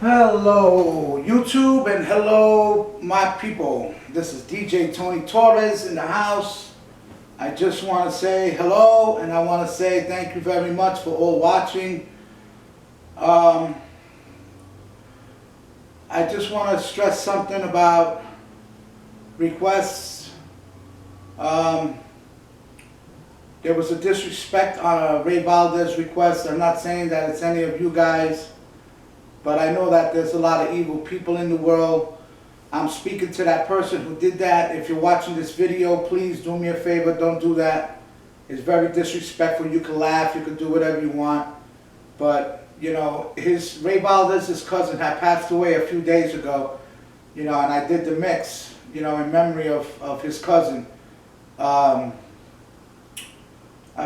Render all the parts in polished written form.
Hello YouTube and hello my people. This is DJ Tony Torres in the house. I just want to say hello and I want to say thank you very much for all watching. I just want to stress something about requests. There was a disrespect on a Ray Valdez request. I'm not saying that it's any of you guys, but I know that there's a lot of evil people in the world. I'm speaking to that person who did that. If you're watching this video, please do me a favor, don't do that. It's very disrespectful. You can laugh, you can do whatever you want. But, you know, Ray Valdez's cousin had passed away a few days ago, you know, and I did the mix, you know, in memory of his cousin. I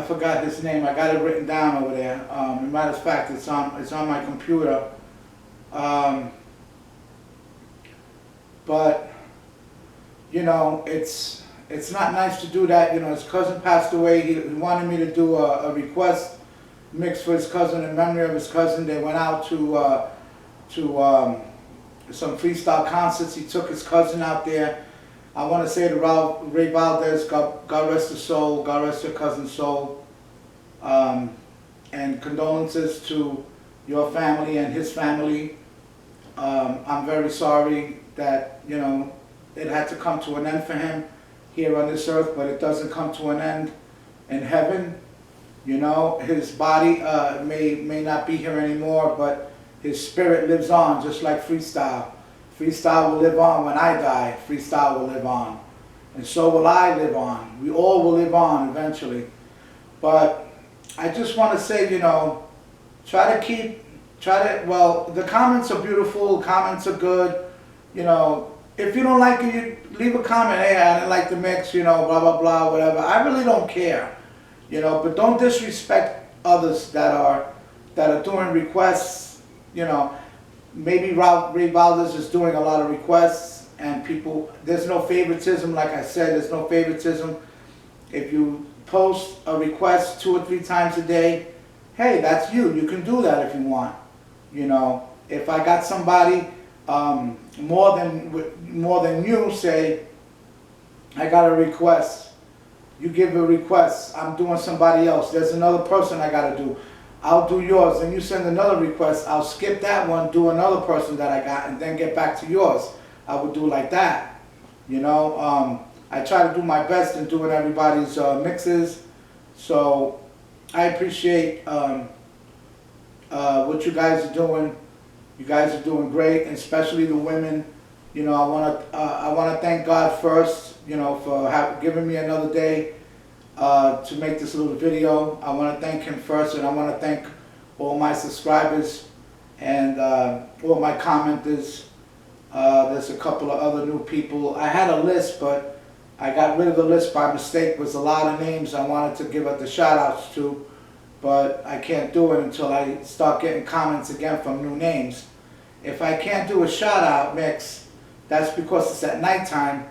forgot his name. I got it written down over there. As a matter of fact, it's on my computer. But you know, it's not nice to do that. You know, his cousin passed away. He wanted me to do a request mix for his cousin in memory of his cousin. They went out to some freestyle concerts. He took his cousin out there. I want to say to Ray Valdez, God rest his soul, God rest your cousin's soul, and condolences to your family and his family. I'm very sorry that, you know, it had to come to an end for him here on this earth, but it doesn't come to an end in heaven. You know, his body may not be here anymore, but his spirit lives on, just like freestyle. Freestyle will live on when I die. Freestyle will live on. And so will I live on. We all will live on eventually. But I just want to say, you know, well, the comments are beautiful, comments are good. You know, if you don't like it, you leave a comment. Hey, I didn't like the mix, you know, blah, blah, blah, whatever. I really don't care. You know, but don't disrespect others that are doing requests. You know, maybe Ray Valdez is doing a lot of requests, and people, there's no favoritism. Like I said, there's no favoritism. If you post a request 2 or 3 times a day, hey, that's you. You can do that if you want. You know, if I got somebody more than you, say, I got a request. You give a request. I'm doing somebody else. There's another person I got to do. I'll do yours. And you send another request. I'll skip that one, do another person that I got, and then get back to yours. I would do like that. You know, I try to do my best in doing everybody's mixes. So I appreciate what you guys are doing. You guys are doing great, and especially the women. You know, I want to thank God first, you know, for giving me another day to make this little video. I want to thank him first, and I want to thank all my subscribers and all my commenters. There's a couple of other new people. I had a list, but I got rid of the list by mistake. There's a lot of names I wanted to give out the shout outs to, but I can't do it until I start getting comments again from new names. If I can't do a shout out mix, that's because it's at nighttime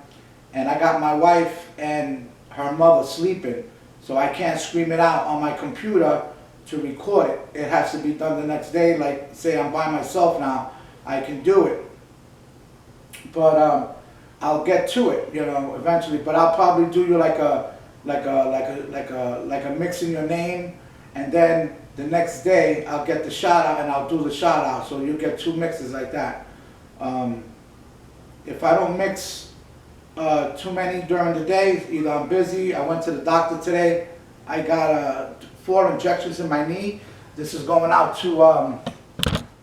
and I got my wife and her mother sleeping, so I can't scream it out on my computer to record it. It has to be done the next day. Like, say I'm by myself now, I can do it, but I'll get to it, you know, eventually. But I'll probably do you like a mix in your name, and then the next day I'll get the shout out and I'll do the shout out. So you get 2 mixes like that. If I don't mix too many during the day, either I'm busy. I went to the doctor today. I got 4 injections in my knee. This is going out to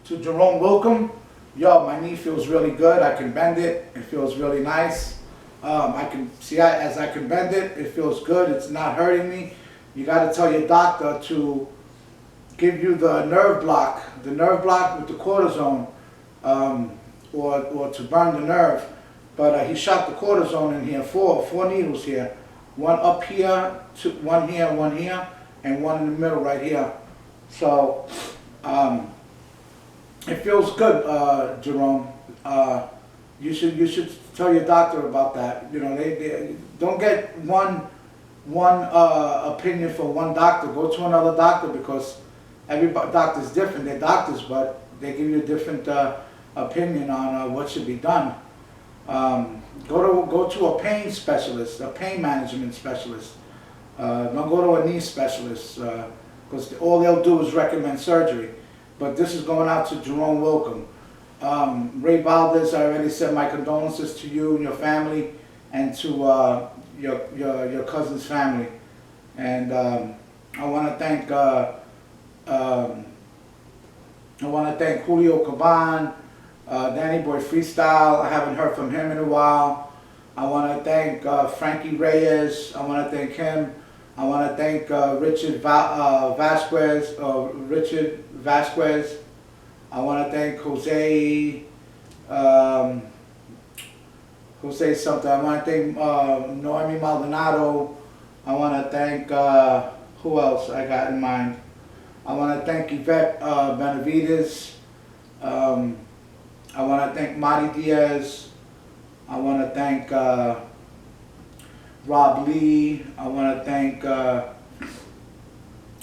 Jerome Wilcom. Yo, my knee feels really good. I can bend it. It feels really nice. I can see as I can bend it, it feels good. It's not hurting me. You got to tell your doctor to give you the nerve block with the cortisone, or to burn the nerve. But he shot the cortisone in here, 4 needles here. 1 up here, 1 here, 1 here, and 1 in the middle right here. So it feels good, Jerome. You should tell your doctor about that. You know, they don't get one opinion from one doctor. Go to another doctor, because every doctor's different. They're doctors, but they give you different opinion on what should be done. Go to a pain specialist, a pain management specialist. Don't go to a knee specialist, because all they'll do is recommend surgery. But this is going out to Jerome Wilkham. Ray Valdez, I already said my condolences to you and your family, and to your cousin's family. And I want to thank Julio Caban, Danny Boy Freestyle. I haven't heard from him in a while. I want to thank Frankie Reyes. I want to thank him. I want to thank Richard Vasquez. I want to thank Jose something. I want to thank Noemi Maldonado. I want to thank, who else I got in mind? I want to thank Yvette Benavides. I want to thank Marty Diaz. I want to thank Rob Lee. I want to thank,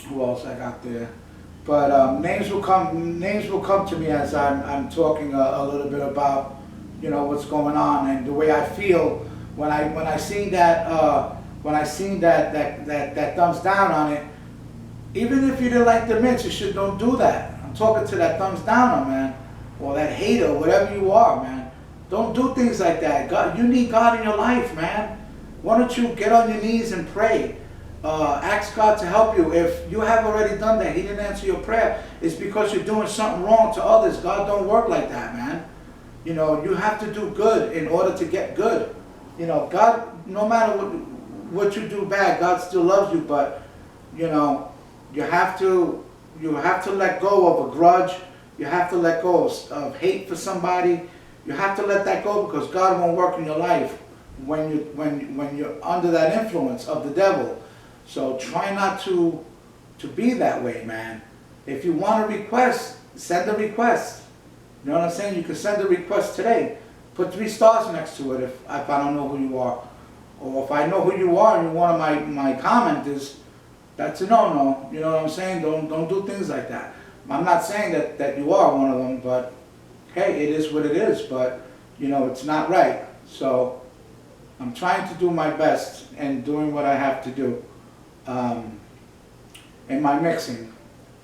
who else I got there? But names will come to me as I'm talking a little bit about, you know, what's going on and the way I feel when I see that that thumbs down on it. Even if you didn't like the mix, you don't do that. I'm talking to that thumbs down on, man, or that hater, whatever you are, man. Don't do things like that. God, you need God in your life, man. Why don't you get on your knees and pray? Ask God to help you. If you have already done that, He didn't answer your prayer, it's because you're doing something wrong to others. God don't work like that, man. You know, you have to do good in order to get good. You know, God, no matter what you do bad, God still loves you, but, you know, you have to let go of a grudge. You have to let go of hate for somebody. You have to let that go, because God won't work in your life when you're under that influence of the devil. So try not to be that way, man. If you want a request, send a request. You know what I'm saying? You can send a request today. Put 3 stars next to it if I don't know who you are. Or if I know who you are and you're one of my commenters, that's a no-no. You know what I'm saying? Don't do things like that. I'm not saying that you are one of them, but hey, it is what it is. But, you know, it's not right. So I'm trying to do my best and doing what I have to do in my mixing.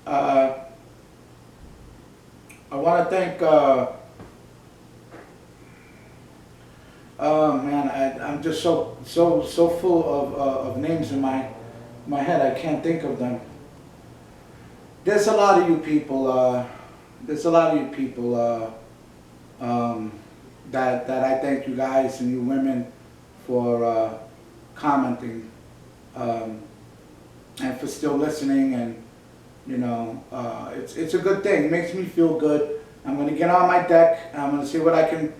I want to thank, man, I'm just so full of names in my head, I can't think of them. There's a lot of you people, that I thank you guys and you women for commenting, and for still listening, and you know, it's a good thing. It makes me feel good. I'm going to get on my deck and I'm going to see what I can,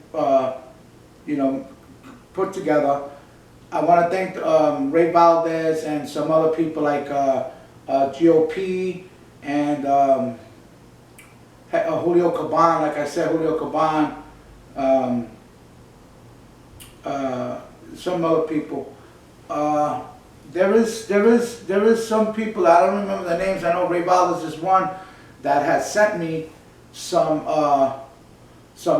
you know, put together. I want to thank Ray Valdez and some other people like GOP and Julio Caban. Like I said, Julio Caban. Some other people. There is some people, I don't remember the names. I know Ray Valdez is one that has sent me some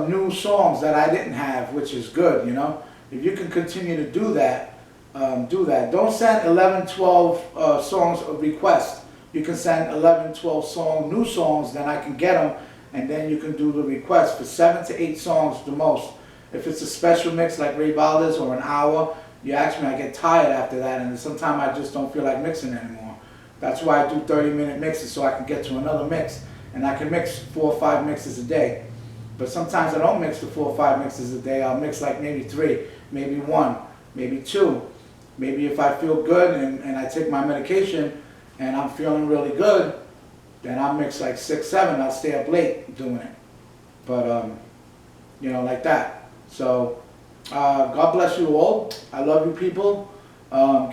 new songs that I didn't have, which is good, you know. If you can continue to do that, do that. Don't send 11, 12 songs of request. You can send 11, 12 new songs, then I can get them, and then you can do the request for 7 to 8 songs the most. If it's a special mix like Ray Valdez or an hour, you ask me, I get tired after that, and sometimes I just don't feel like mixing anymore. That's why I do 30-minute mixes, so I can get to another mix. And I can mix 4 or 5 mixes a day. But sometimes I don't mix the 4 or 5 mixes a day. I'll mix like maybe 3, maybe 1, maybe 2. Maybe if I feel good and I take my medication and I'm feeling really good, then I'll mix like 6, 7. I'll stay up late doing it. But, you know, like that. So, God bless you all. I love you people.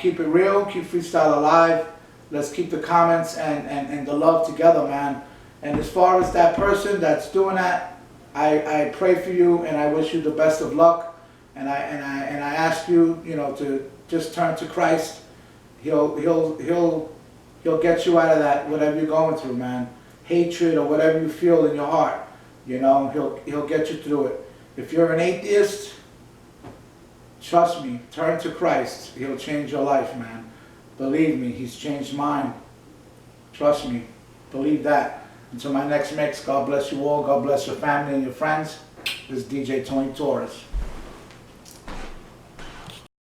Keep it real. Keep freestyle alive. Let's keep the comments and the love together, man. And as far as that person that's doing that, I pray for you and I wish you the best of luck. And I ask you, you know, to just turn to Christ. He'll get you out of that, whatever you're going through, man. Hatred or whatever you feel in your heart. You know, he'll get you through it. If you're an atheist, trust me, turn to Christ. He'll change your life, man. Believe me, he's changed mine. Trust me, believe that. Until my next mix, God bless you all. God bless your family and your friends. This is DJ Tony Torres.